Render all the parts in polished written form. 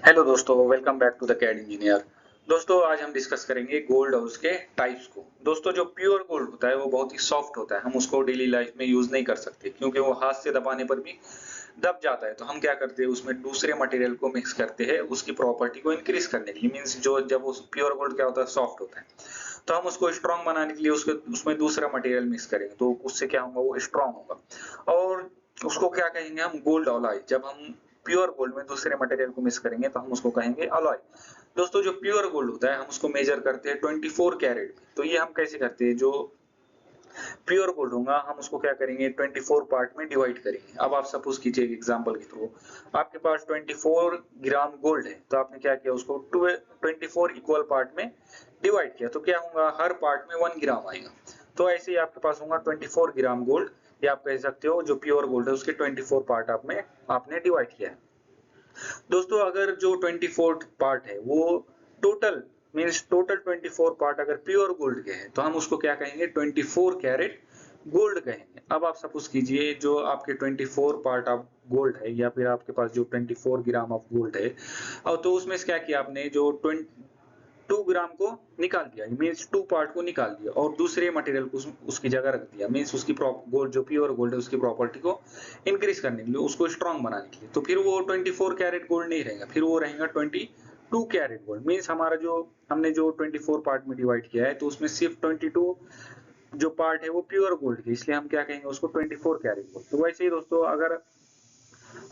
Hello दोस्तों, welcome back to the CAD engineer. दोस्तों, आज हम डिस्कस करेंगे गोल्ड और उसके टाइप्स को। दोस्तों, जो प्योर गोल्ड होता है वो बहुत ही सॉफ्ट होता है। हम उसको डेली लाइफ में यूज नहीं कर सकते क्योंकि वो हाथ से दबाने पर भी दब जाता है। तो हम क्या करते हैं, उसमें दूसरे मटेरियल को मिक्स करते हैं उसकी प्रॉपर्टी को इंक्रीज करने के लिए। मीन्स जो जब वो प्योर गोल्ड क्या होता है, सॉफ्ट होता है, तो हम उसको स्ट्रॉन्ग बनाने के लिए उसके उसमें दूसरा मटेरियल मिक्स करेंगे तो उससे क्या होगा, वो स्ट्रॉन्ग होगा। और उसको क्या कहेंगे हम, गोल्ड अलॉय। जब हम प्योर गोल्ड में दूसरे मटेरियल को मिक्स करेंगे तो हम उसको कहेंगे अलॉय। दोस्तों, जो प्योर गोल्ड होता है हम उसको मेजर करते हैं 24 कैरेट में। तो ये हम कैसे करते हैं, जो प्योर गोल्ड होगा हम उसको क्या करेंगे, 24 पार्ट में डिवाइड करेंगे। अब आप सपोज कीजिए एग्जांपल के थ्रू, आपके पास 24 ग्राम गोल्ड है, तो आपने क्या किया, उसको 24 इक्वल पार्ट में डिवाइड किया। तो क्या होगा, हर पार्ट में 1 ग्राम आएगा। तो ऐसे ही आपके पास होगा 24 ग्राम गोल्ड, या आप कह सकते हो जो प्योर गोल्ड है उसके 24 पार्ट आपने डिवाइड किया है। दोस्तों, अगर जो 24 पार्ट है वो टोटल मींस टोटल 24 पार्ट अगर प्योर गोल्ड के हैं तो हम उसको क्या कहेंगे, 24 कैरेट गोल्ड कहेंगे। अब आप सपोज कीजिए जो आपके 24 पार्ट ऑफ गोल्ड है, या फिर आपके पास जो 24 ग्राम ऑफ गोल्ड है, और तो उसमें से क्या किया आपने, जो 2 ग्राम को निकाल दिया, मीन्स 2 पार्ट को निकाल दिया और दूसरे मटेरियल को उसकी जगह रख दिया। मीन्स उसकी गोल्ड जो प्योर गोल्ड है उसकी प्रॉपर्टी को इंक्रीज करने के लिए, उसको स्ट्रॉन्ग बनाने के लिए। तो फिर वो 24 कैरेट गोल्ड नहीं रहेगा, फिर वो रहेगा 22 कैरेट गोल्ड। मीन्स हमारा जो हमने जो 24 पार्ट में डिवाइड किया है तो उसमें सिर्फ 22 जो पार्ट है वो प्योर गोल्ड के, इसलिए हम क्या कहेंगे उसको 24 कैरेट गोल्ड। तो वैसे ही दोस्तों, अगर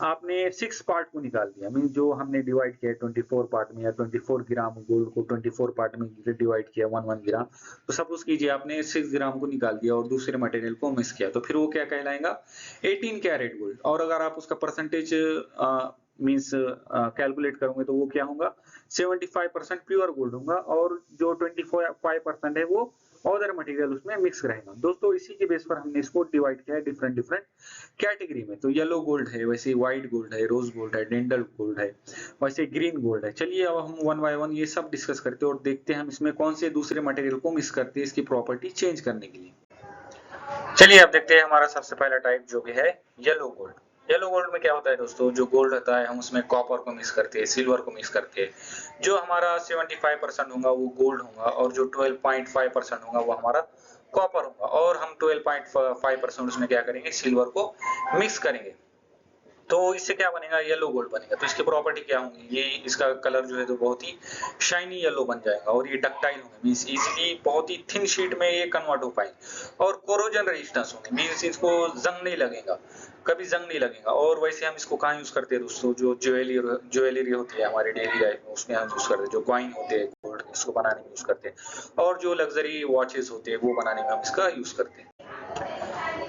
आपने 6 पार्ट को निकाल दिया, मीन जो हमने डिवाइड किया 24 पार्ट में, या 24 ग्राम गोल्ड को 24 पार्ट में डिवाइड किया 1 1 ग्राम, तो सपोज कीजिए आपने 6 ग्राम को निकाल दिया और दूसरे मटेरियल को मिक्स किया, तो फिर वो क्या कहलाएगा, 18 कैरेट गोल्ड। और अगर आप उसका परसेंटेज मीन्स कैलकुलेट करोगे तो वो क्या होगा, 75% प्योर गोल्ड होगा, और जो 25% है वो अदर मटेरियल उसमें मिक्स रहेगा। दोस्तों, इसी के बेस पर हमने इसको डिवाइड किया है डिफरेंट डिफरेंट कैटेगरी में। तो येलो गोल्ड है, वैसे व्हाइट गोल्ड है, रोज गोल्ड है, डेंडल गोल्ड है, वैसे ग्रीन गोल्ड है। चलिए अब हम वन बाय वन ये सब डिस्कस करते हैं और देखते हैं हम इसमें कौन से दूसरे मटेरियल को मिक्स करते हैं इसकी प्रॉपर्टी चेंज करने के लिए। चलिए अब देखते हैं हमारा सबसे पहला टाइप जो कि है येलो गोल्ड। येलो गोल्ड में क्या होता है दोस्तों, जो गोल्ड होता है हम उसमें कॉपर को मिक्स करते हैं, सिल्वर को मिक्स करते हैं। जो हमारा 75% होगा वो गोल्ड होगा, और जो 12.5% होगा वो हमारा कॉपर होगा, और हम 12.5% उसमें क्या करेंगे, सिल्वर को मिक्स करेंगे। तो इससे क्या बनेगा, येलो गोल्ड बनेगा। तो इसकी प्रॉपर्टी क्या होंगी, ये इसका कलर जो है तो बहुत ही शाइनी येलो बन जाएगा, और ये डक्टाइल होंगे, मीन्स इजीली बहुत ही थिन शीट में ये कन्वर्ट हो पाएंगे, और कोरोजन रेजिस्टेंस होंगे, मीन्स इसको जंग नहीं लगेगा, कभी जंग नहीं लगेगा। और वैसे हम इसको कहाँ यूज करते हैं दोस्तों, जो ज्वेलरी होती है हमारी डेली लाइफ में उसमें हम यूज करते हैं। जो कॉइन होते हैं गोल्ड, इसको बनाने में यूज करते हैं, और जो लग्जरी वॉचेस होते हैं वो बनाने में हम इसका यूज करते हैं।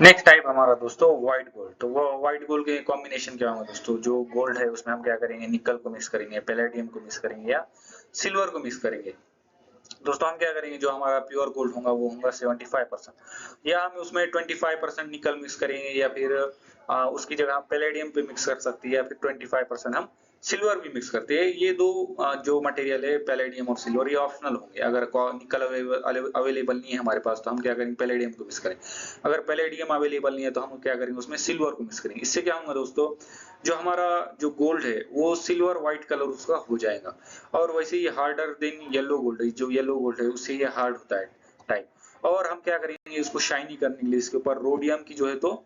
नेक्स्ट टाइप हमारा दोस्तों व्हाइट गोल्ड। तो वो व्हाइट गोल्ड के कॉम्बिनेशन क्या होगा दोस्तों, जो गोल्ड है उसमें हम क्या करेंगे, निकल को मिक्स करेंगे, पैलेडियम को मिक्स करेंगे, या सिल्वर को मिक्स करेंगे। दोस्तों, हम क्या करेंगे, जो हमारा प्योर गोल्ड होगा वो होगा 75%, या हम उसमें 25% निकल मिक्स करेंगे, या फिर उसकी जगह हम पैलेडियम पे मिक्स कर सकते हैं, या फिर 25% हम सिल्वर भी मिक्स करते हैं। ये दो जो मटेरियल है पैलेडियम और सिल्वर, ये ऑप्शनल होंगे। अगर निकल अवेलेबल नहीं है हमारे पास तो हम क्या करेंगे, पैलेडियम को मिक्स करेंगे। अगर पैलेडियम अवेलेबल नहीं है तो हम क्या करेंगे, उसमें सिल्वर को मिक्स करेंगे। इससे क्या होगा दोस्तों, जो हमारा जो गोल्ड है वो सिल्वर व्हाइट कलर उसका हो जाएगा। और वैसे ही हार्डर देन येलो गोल्ड है, जो येलो गोल्ड है उससे ये हार्ड होता है टाइप। और हम क्या करेंगे, इसको शाइनी करने के लिए इसके ऊपर रोडियम की जो है तो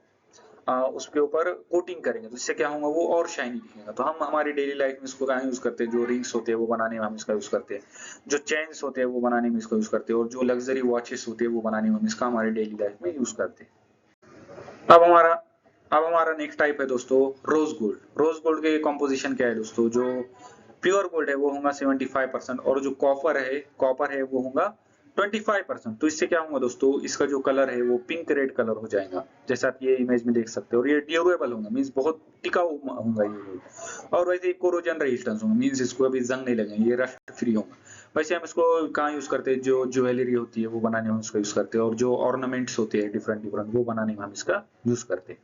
उसके ऊपर कोटिंग करेंगे, तो इससे क्या होगा, वो और शाइनी दिखेगा। तो हम हमारी डेली लाइफ में इसको कहाँ यूज करते हैं, जो रिंग्स होते हैं वो बनाने में हम इसका यूज करते हैं, जो चेन्स होते हैं वो बनाने में इसको यूज करते हैं, और जो लग्जरी वॉचेस होते हैं वो बनाने में हम इसका हमारी डेली लाइफ में यूज करते हैं। अब हमारा अब हमारा नेक्स्ट टाइप है दोस्तों रोज गोल्ड। रोज गोल्ड के कॉम्पोजिशन क्या है दोस्तों, जो प्योर गोल्ड है वो होगा 75%, और जो कॉपर है वो होगा 25%। तो इससे क्या होगा दोस्तों, इसका जो कलर है वो पिंक रेड कलर हो जाएगा, जैसा आप ये इमेज में देख सकते हो। और ये ड्यूरेबल होगा, मीन्स बहुत टिकाऊ होगा ये गोल्ड। और वैसे कोरोजन रेजिस्टेंस होगा, मीन्स इसको अभी जंग नहीं लगेंगे, ये रस्ट फ्री होगा। वैसे हम इसको कहाँ यूज करते हैं, जो ज्वेलरी होती है वो बनाने में इसका यूज करते हैं, और जो ऑर्नामेंट्स होते हैं डिफरेंट डिफरेंट वो बनाने में हम इसका यूज करते हैं।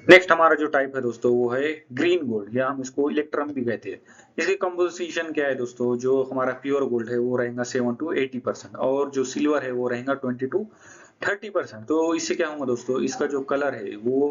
नेक्स्ट हमारा जो टाइप है दोस्तों वो है ग्रीन गोल्ड, या हम इसको इलेक्ट्रम भी कहते हैं। इसकी कंपोजिशन क्या है दोस्तों, जो हमारा प्योर गोल्ड है वो रहेगा 7 to 80%, और जो सिल्वर है वो रहेगा 20 to 30%। तो इससे क्या होगा दोस्तों, इसका जो कलर है वो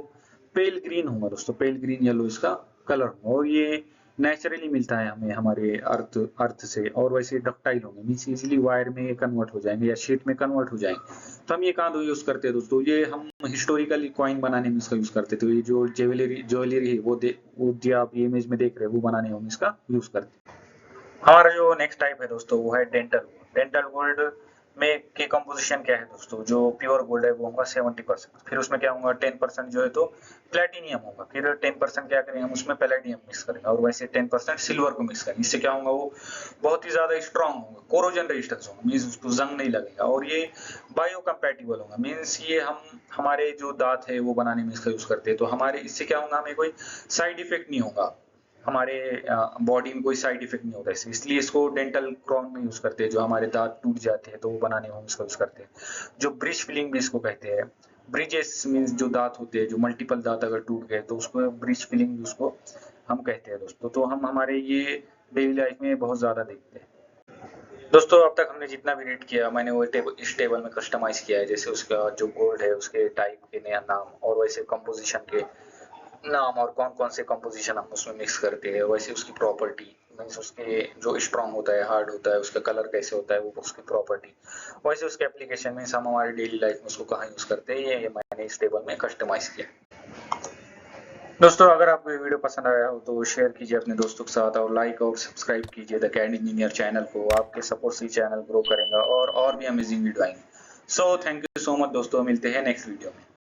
पेल ग्रीन होगा दोस्तों, पेल ग्रीन येलो इसका कलर होगा। और ये नेचुरली मिलता है हमें हमारे अर्थ से, और वैसे डक्टाइल होंगे मीन्स इजीली वायर में कन्वर्ट हो जाएंगे या शीट में कन्वर्ट हो जाएंगे। तो हम ये कहाँ यूज करते हैं दोस्तों, ये हम हिस्टोरिकली कॉइन बनाने में इसका यूज करते थे। तो ये जो ज्वेलरी है वो जो आप इमेज में देख रहे हैं वो बनाने में हम इसका यूज करते हैं। हमारा जो नेक्स्ट टाइप है दोस्तों वो है डेंटल गोल्ड। डेंटल गोल्ड में के कंपोजिशन क्या है दोस्तों, जो प्योर गोल्ड है वो होगा 70%, फिर उसमें क्या होगा 10% जो है तो प्लेटिनियम होगा, फिर 10% क्या करेंगे हम उसमें पैलेडियम मिक्स करेंगे, और वैसे 10% सिल्वर को मिक्स करेंगे। इससे क्या होगा वो बहुत ही ज्यादा स्ट्रांग होगा, कोरोजन रेजिस्टेंस होगा मीन्स उसको जंग नहीं लगेगा, और ये बायो कंपैटिबल होगा मीन्स ये हम हमारे जो दांत है वो बनाने में इसका यूज करते हैं। तो हमारे इससे क्या होगा, हमें कोई साइड इफेक्ट नहीं होगा, हमारे बॉडी में कोई साइड इफेक्ट नहीं होता है, इसलिए इसको डेंटल क्राउन में यूज करते हैं। जो हमारे दांत टूट जाते हैं तो वो बनाने में हम इसका यूज करते हैं। जो ब्रिज फिलिंग भी इसको कहते हैं, ब्रिजेस मीन्स जो दांत होते हैं, जो मल्टीपल दांत अगर टूट गए तो उसको ब्रिज फिलिंग उसको हम कहते हैं दोस्तों। तो हम हमारे ये डेली लाइफ में बहुत ज्यादा देखते हैं। दोस्तों अब तक हमने जितना भी रेट किया मैंने वो इस टेबल में कस्टमाइज किया है, जैसे उसका जो गोल्ड है उसके टाइप के नया नाम, और वैसे कंपोजिशन के नाम, और कौन कौन से कंपोजिशन हम उसमें मिक्स करते हैं, वैसे उसकी प्रॉपर्टी मीन्स उसके जो स्ट्रॉन्ग होता है, हार्ड होता है, उसका कलर कैसे होता है, वो उसकी प्रॉपर्टी, वैसे उसके एप्लीकेशन में हम हमारे डेली लाइफ में उसको कहाँ यूज करते हैं, ये मैंने इस टेबल में कस्टमाइज किया। दोस्तों अगर आपको ये वीडियो पसंद आया हो तो शेयर कीजिए अपने दोस्तों के साथ, और लाइक और सब्सक्राइब कीजिए द कैड इंजीनियर चैनल को। आपके सपोर्ट से चैनल ग्रो करेगा और भी अमेजिंग वीडियो आएंगे। So thank you so much दोस्तों, मिलते हैं नेक्स्ट वीडियो में।